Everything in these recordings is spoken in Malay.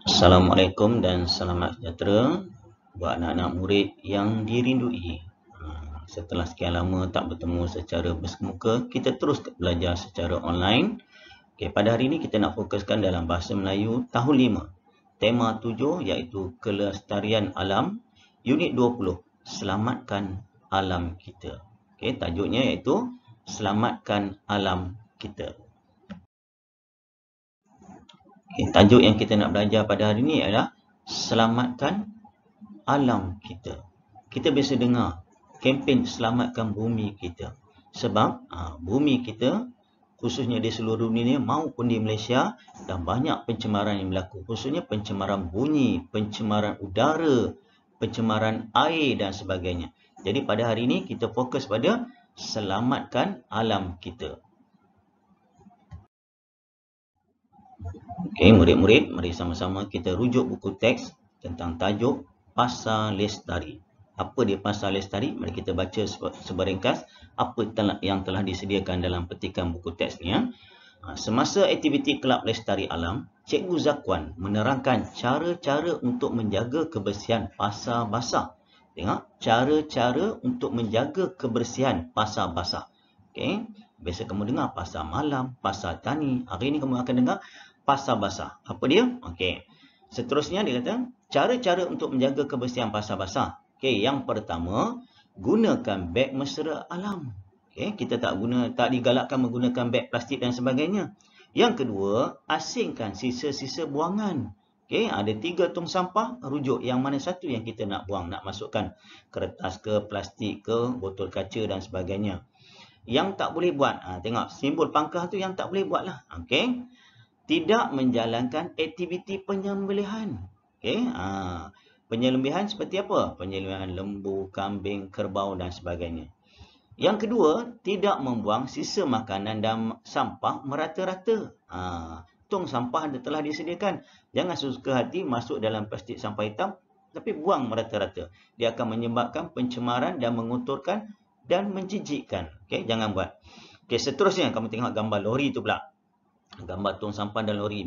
Assalamualaikum dan selamat sejahtera buat anak-anak murid yang dirindui. Setelah sekian lama tak bertemu secara bersemuka, kita terus belajar secara online. Okay, pada hari ini kita nak fokuskan dalam bahasa Melayu tahun 5. Tema 7 iaitu Kelestarian Alam, Unit 20, Selamatkan Alam Kita. Okay, tajuknya iaitu Selamatkan Alam Kita. Okay, tajuk yang kita nak belajar pada hari ini adalah Selamatkan Alam Kita. Kita biasa dengar kempen Selamatkan Bumi Kita. Sebab bumi kita, khususnya di seluruh dunia maupun di Malaysia, dan banyak pencemaran yang berlaku. Khususnya pencemaran bunyi, pencemaran udara, pencemaran air dan sebagainya. Jadi pada hari ini kita fokus pada Selamatkan Alam Kita. Okey, murid-murid, mari sama-sama kita rujuk buku teks tentang tajuk Pasar Lestari. Apa dia Pasar Lestari? Mari kita baca seberingkas apa yang telah disediakan dalam petikan buku teks ni. Semasa aktiviti Kelab Lestari Alam, Cikgu Zakwan menerangkan cara-cara untuk menjaga kebersihan pasar basah. Tengok, cara-cara untuk menjaga kebersihan pasar basah. Okey, biasa kamu dengar pasar malam, pasar tani. Hari ini kamu akan dengar pasar basah. Apa dia? Okey. Seterusnya dia kata, cara-cara untuk menjaga kebersihan pasar basah. Okey, yang pertama, gunakan beg mesra alam. Okey, kita tak digalakkan menggunakan beg plastik dan sebagainya. Yang kedua, asingkan sisa-sisa buangan. Okey, ada 3 tong sampah, rujuk yang mana satu yang kita nak buang, nak masukkan kertas ke, plastik ke, botol kaca dan sebagainya. Yang tak boleh buat, tengok simbol pangkah tu yang tak boleh buat lah. Okey. Tidak menjalankan aktiviti penyembelihan. Okey, penyembelihan seperti apa? Penyembelihan lembu, kambing, kerbau dan sebagainya. Yang kedua, tidak membuang sisa makanan dan sampah merata-rata. Tong sampah telah disediakan. Jangan suka hati masuk dalam plastik sampah hitam, tapi buang merata-rata. Dia akan menyebabkan pencemaran dan mengotorkan dan menjijikkan. Okey, jangan buat. Okey, seterusnya kamu tengok gambar lori tu pula. Gambar tong sampah dan lori.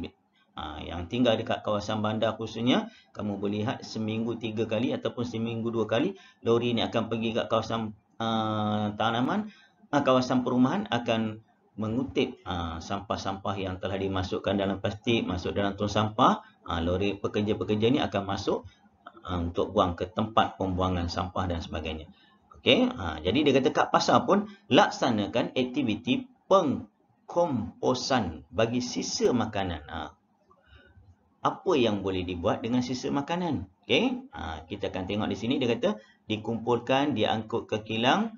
Yang tinggal dekat kawasan bandar khususnya, kamu boleh lihat seminggu 3 kali ataupun seminggu 2 kali, lori ni akan pergi ke kawasan tanaman, kawasan perumahan, akan mengutip sampah-sampah yang telah dimasukkan dalam plastik, masuk dalam tong sampah. Lori pekerja-pekerja ni akan masuk untuk buang ke tempat pembuangan sampah dan sebagainya. Okey, jadi dia kata kat pasar pun laksanakan aktiviti pengkomposan bagi sisa makanan. Apa yang boleh dibuat dengan sisa makanan? Okey, kita akan tengok di sini dia kata dikumpulkan, diangkut ke kilang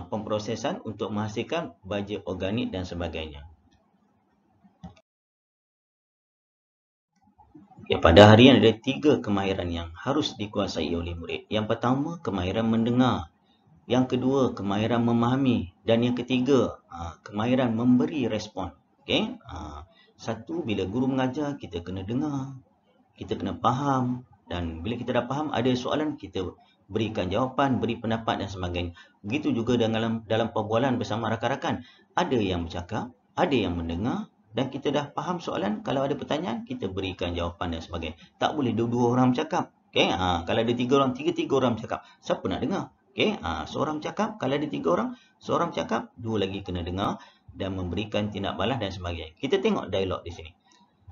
pemprosesan untuk menghasilkan baja organik dan sebagainya. Okay, pada hari ini ada 3 kemahiran yang harus dikuasai oleh murid. Yang pertama, kemahiran mendengar. Yang kedua, kemahiran memahami. Dan yang ketiga, kemahiran memberi respon. Okay? Satu, bila guru mengajar, kita kena dengar. Kita kena faham. Dan bila kita dah faham, ada soalan, kita berikan jawapan, beri pendapat dan sebagainya. Begitu juga dalam perbualan bersama rakan-rakan. Ada yang bercakap, ada yang mendengar. Dan kita dah faham soalan, kalau ada pertanyaan, kita berikan jawapan dan sebagainya. Tak boleh dua-dua orang bercakap. Okay? Kalau ada 3 orang, 3 orang bercakap. Siapa nak dengar? Okey, seorang bercakap, kalau ada 3 orang, seorang bercakap, 2 lagi kena dengar dan memberikan tindak balas dan sebagainya. Kita tengok dialog di sini.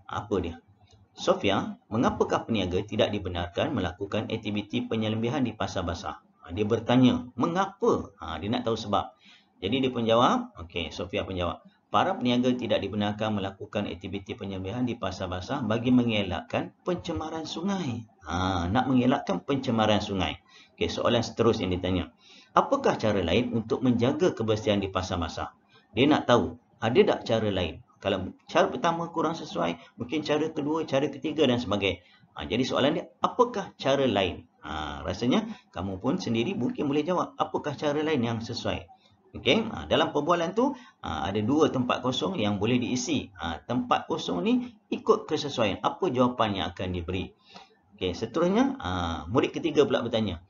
Apa dia? Sofia, mengapakah peniaga tidak dibenarkan melakukan aktiviti penyelembihan di pasar basah? Dia bertanya, mengapa? Dia nak tahu sebab. Jadi dia pun jawab, okey, Sofia pun jawab. Para peniaga tidak dibenarkan melakukan aktiviti penyelembihan di pasar basah bagi mengelakkan pencemaran sungai. Nak mengelakkan pencemaran sungai. Okey, soalan seterusnya yang ditanya. Apakah cara lain untuk menjaga kebersihan di pasar basah? Dia nak tahu, ada tak cara lain? Kalau cara pertama kurang sesuai, mungkin cara kedua, cara ketiga dan sebagainya. Jadi soalan dia, apakah cara lain? Rasanya kamu pun sendiri mungkin boleh jawab, apakah cara lain yang sesuai? Okey, dalam perbualan tu ada 2 tempat kosong yang boleh diisi. Tempat kosong ni ikut kesesuaian. Apa jawapan yang akan diberi? Okey, seterusnya murid ketiga pula bertanya.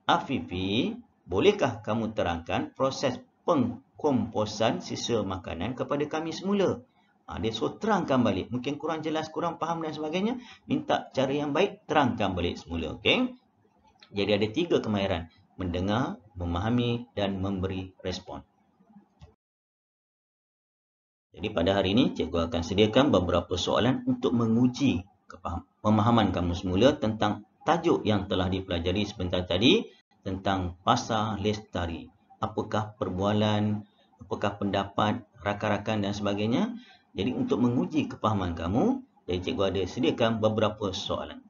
Afifi, bolehkah kamu terangkan proses pengkomposan sisa makanan kepada kami semula? Dia suruh terangkan balik. Mungkin kurang jelas, kurang faham dan sebagainya. Minta cara yang baik, terangkan balik semula. Okey. Jadi ada 3 kemahiran. Mendengar, memahami dan memberi respon. Jadi pada hari ini, cikgu akan sediakan beberapa soalan untuk menguji pemahaman kamu semula tentang tajuk yang telah dipelajari sebentar tadi tentang Pasar Lestari. Apakah perbualan, apakah pendapat rakan-rakan dan sebagainya. Jadi untuk menguji kefahaman kamu, jadi cikgu ada sediakan beberapa soalan.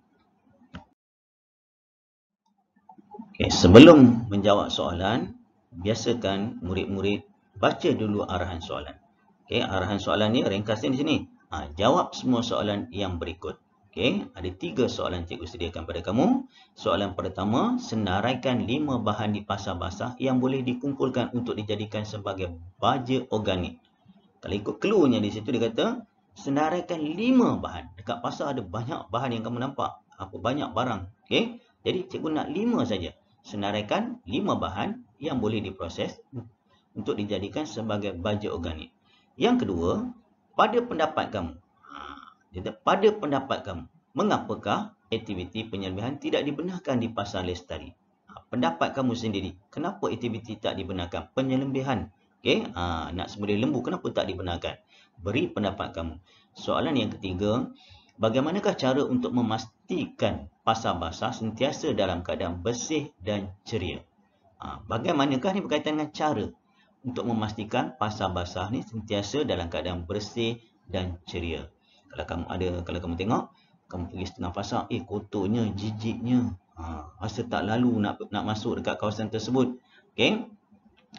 Okay, sebelum menjawab soalan, biasakan murid-murid baca dulu arahan soalan. Okay, arahan soalan ni ringkasnya di sini. Jawab semua soalan yang berikut. Okay, ada 3 soalan cikgu sediakan pada kamu. Soalan pertama, senaraikan 5 bahan di pasar basah yang boleh dikumpulkan untuk dijadikan sebagai baja organik. Kalau ikut clue-nya di situ dia kata, senaraikan 5 bahan. Dekat pasar ada banyak bahan yang kamu nampak. Banyak barang. Okay? Jadi cikgu nak 5 saja. Senaraikan 5 bahan yang boleh diproses untuk dijadikan sebagai baja organik. Yang kedua, pada pendapat kamu. Pada pendapat kamu, mengapakah aktiviti penyelebihan tidak dibenarkan di Pasar Lestari? Pendapat kamu sendiri, kenapa aktiviti tak dibenarkan? Penyelebihan. Okay? Nak semula lembu, kenapa tak dibenarkan? Beri pendapat kamu. Soalan yang ketiga, bagaimanakah cara untuk memastikan pasar basah sentiasa dalam keadaan bersih dan ceria? Bagaimanakah ni berkaitan dengan cara untuk memastikan pasar basah ni sentiasa dalam keadaan bersih dan ceria? Kalau kamu tengok, kamu pergi setengah pasar, kotornya, jijiknya. Rasa tak lalu nak masuk dekat kawasan tersebut. Okay?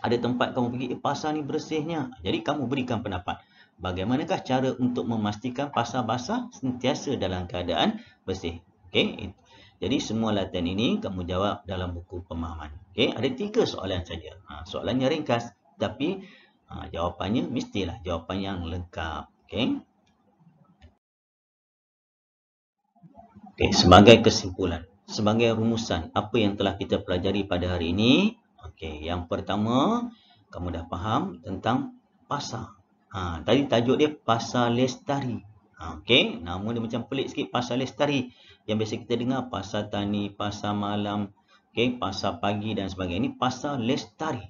Ada tempat kamu pergi, pasar ni bersihnya. Jadi kamu berikan pendapat. Bagaimanakah cara untuk memastikan pasar basah sentiasa dalam keadaan bersih? Okay? Jadi semua latihan ini kamu jawab dalam buku pemahaman. Okay? Ada 3 soalan saja. Soalannya ringkas, tapi jawapannya mestilah jawapan yang lengkap. Okay? Okay, sebagai kesimpulan, sebagai rumusan, apa yang telah kita pelajari pada hari ini? Okey, yang pertama, kamu dah faham tentang pasar. Tadi tajuk dia Pasar Lestari. Okey, nama dia macam pelik sikit, Pasar Lestari. Yang biasa kita dengar pasar tani, pasar malam, okey, pasar pagi dan sebagainya. Ini Pasar Lestari.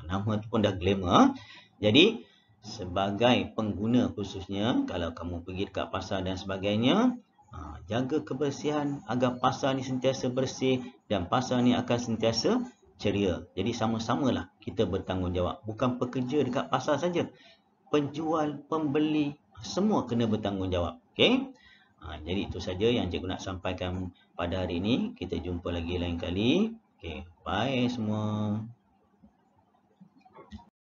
Nama tu pun dah glamour. Jadi, sebagai pengguna khususnya, kalau kamu pergi dekat pasar dan sebagainya, jaga kebersihan agar pasar ni sentiasa bersih dan pasar ni akan sentiasa ceria. Jadi sama-samalah kita bertanggungjawab. Bukan pekerja dekat pasar saja. Penjual, pembeli, semua kena bertanggungjawab. Okay? Jadi itu saja yang cikgu nak sampaikan pada hari ini. Kita jumpa lagi lain kali. Okay, bye semua.